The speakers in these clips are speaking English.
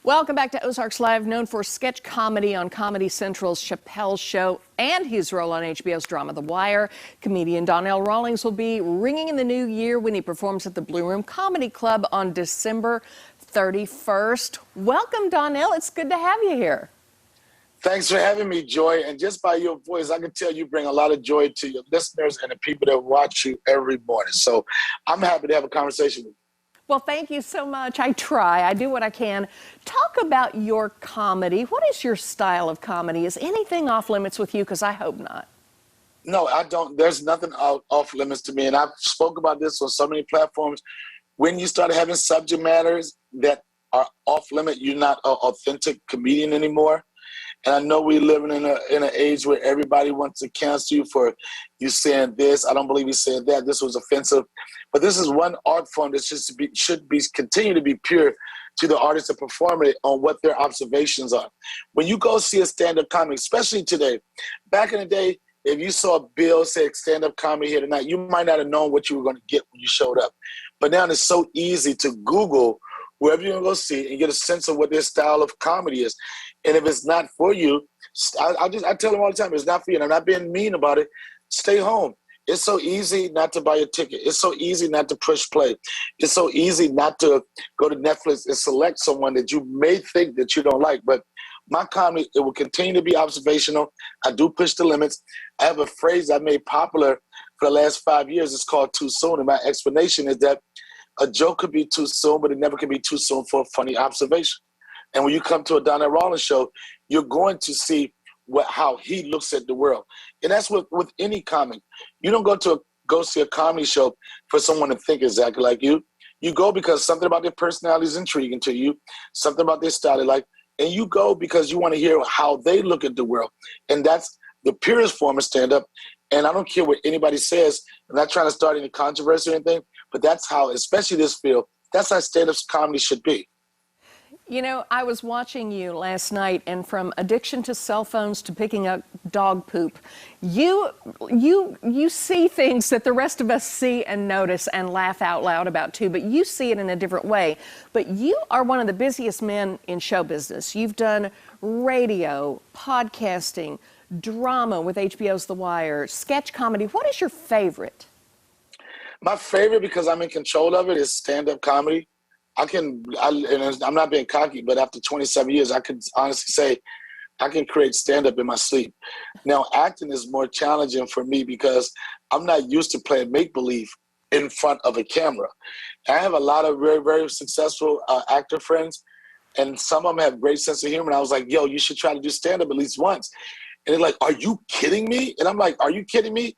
Welcome back to Ozarks Live, known for sketch comedy on Comedy Central's Chappelle Show and his role on HBO's drama The Wire. Comedian Donnell Rawlings will be ringing in the new year when he performs at the Blue Room Comedy Club on December 31st. Welcome, Donnell. It's good to have you here. Thanks for having me, Joy. And just by your voice, I can tell you bring a lot of joy to your listeners and the people that watch you every morning. So I'm happy to have a conversation with you. Well, thank you so much. I try. I do what I can. Talk about your comedy. What is your style of comedy? Is anything off limits with you? Because I hope not. No, I don't. There's nothing off limits to me. And I've spoke about this on so many platforms. When you start having subject matters that are off limit, you're not an authentic comedian anymore. And I know we're living in an age where everybody wants to cancel you for you saying this. I don't believe you said that. This was offensive. But this is one art form that should be continue to be pure to the artist and performer on what their observations are. When you go see a stand-up comic, especially today, back in the day, if you saw a bill say stand-up comedy here tonight, you might not have known what you were going to get when you showed up. But now it's so easy to Google wherever you're going to go see and get a sense of what their style of comedy is. And if it's not for you, I tell them all the time, it's not for you. And I'm not being mean about it. Stay home. It's so easy not to buy a ticket. It's so easy not to push play. It's so easy not to go to Netflix and select someone that you may think that you don't like. But my comedy, it will continue to be observational. I do push the limits. I have a phrase I made popular for the last 5 years. It's called too soon. And my explanation is that a joke could be too soon, but it never can be too soon for a funny observation. And when you come to a Donnell Rawlings show, you're going to see how he looks at the world. And that's with any comic. You don't go see a comedy show for someone to think exactly like you. You go because something about their personality is intriguing to you, something about their style they like, and you go because you want to hear how they look at the world. And that's the purest form of stand-up. And I don't care what anybody says. I'm not trying to start any controversy or anything, but that's how, especially this field, that's how stand-up comedy should be. You know, I was watching you last night, and from addiction to cell phones to picking up dog poop, you see things that the rest of us see and notice and laugh out loud about too, but you see it in a different way. But you are one of the busiest men in show business. You've done radio, podcasting, drama with HBO's The Wire, sketch comedy. What is your favorite? My favorite, because I'm in control of it, is stand-up comedy. And I'm not being cocky, but after 27 years, I could honestly say I can create stand-up in my sleep. Now, acting is more challenging for me because I'm not used to playing make-believe in front of a camera. I have a lot of very, very successful actor friends, and some of them have great sense of humor. And I was like, yo, you should try to do stand-up at least once. And they're like, are you kidding me? And I'm like, are you kidding me?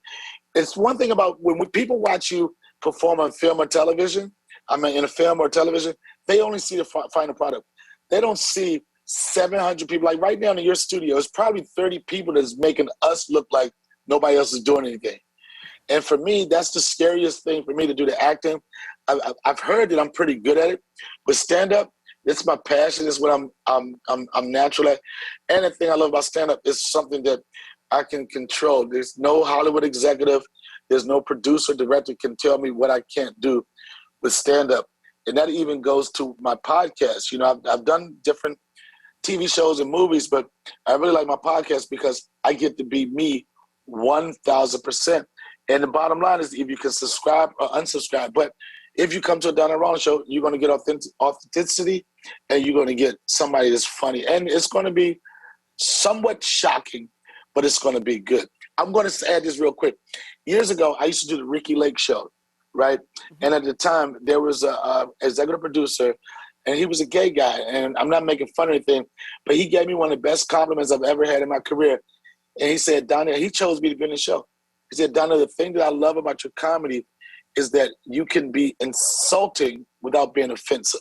It's one thing about when people watch you perform on film or television, I mean, in a film or television, they only see the final product. They don't see 700 people. Like right now in your studio, it's probably 30 people that's making us look like nobody else is doing anything. And for me, that's the scariest thing for me to do, the acting. I've heard that I'm pretty good at it, but stand-up, it's my passion. It's what I'm natural at. And the thing I love about stand-up is something that I can control. There's no Hollywood executive. There's no producer, director can tell me what I can't do with stand-up. And that even goes to my podcast. You know, I've done different TV shows and movies, but I really like my podcast because I get to be me 1,000%. And the bottom line is if you can subscribe or unsubscribe, but if you come to a Donnell Rawlings show, you're going to get authenticity and you're going to get somebody that's funny. And it's going to be somewhat shocking, but it's going to be good. I'm going to add this real quick. Years ago, I used to do the Ricky Lake show. Right. And at the time, there was a executive producer, and he was a gay guy. And I'm not making fun of anything, but he gave me one of the best compliments I've ever had in my career. And he said, Donnell, he chose me to be in the show. He said, Donnell, the thing that I love about your comedy is that you can be insulting without being offensive.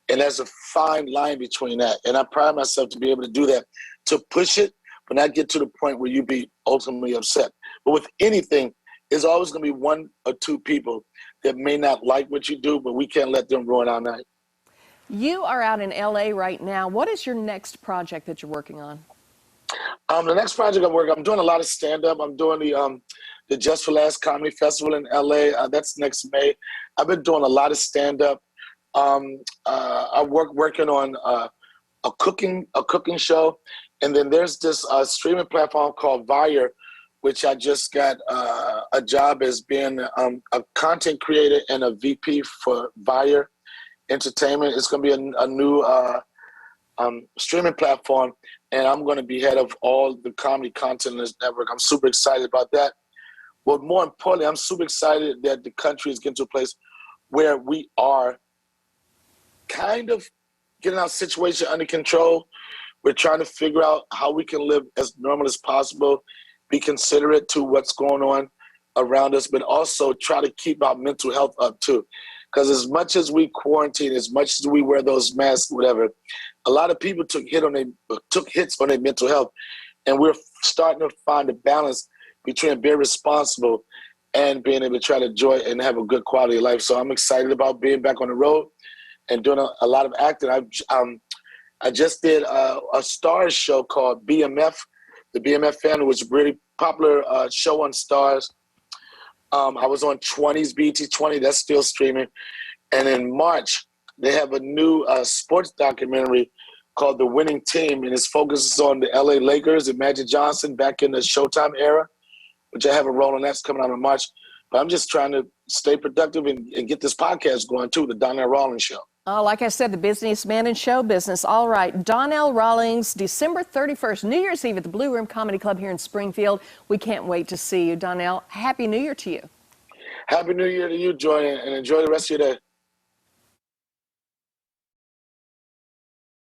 And there's a fine line between that. And I pride myself to be able to do that, to push it, but not get to the point where you be ultimately upset. But with anything, there's always going to be one or two people that may not like what you do, but we can't let them ruin our night. You are out in LA right now. What is your next project that you're working on? The next project I'm doing a lot of stand-up. I'm doing the Just for Laughs Comedy Festival in LA. That's next May. I've been doing a lot of stand-up. I working on a cooking show, and then there's this streaming platform called Vire, which I just got a job as being a content creator and a VP for Vire Entertainment. It's going to be a new streaming platform, and I'm going to be head of all the comedy content in this network. I'm super excited about that. But more importantly, I'm super excited that the country is getting to a place where we are kind of getting our situation under control. We're trying to figure out how we can live as normal as possible, be considerate to what's going on around us, but also try to keep our mental health up too. Because as much as we quarantine, as much as we wear those masks, whatever, a lot of people took hits on their mental health, and we're starting to find a balance between being responsible and being able to try to enjoy and have a good quality of life. So I'm excited about being back on the road and doing a lot of acting. I just did a Stars show called BMF, the BMF Family, which is a really popular show on Stars. I was on 20's, BET 20, that's still streaming. And in March, they have a new sports documentary called The Winning Team, and it focuses on the LA Lakers and Magic Johnson back in the Showtime era, which I have a role in. That's coming out in March. But I'm just trying to stay productive and get this podcast going too, the Donnell Rawlings Show. Oh, like I said, the businessman in show business. All right, Donnell Rawlings, December 31st, New Year's Eve at the Blue Room Comedy Club here in Springfield. We can't wait to see you, Donnell. Happy New Year to you. Happy New Year to you, Joy, and enjoy the rest of your day.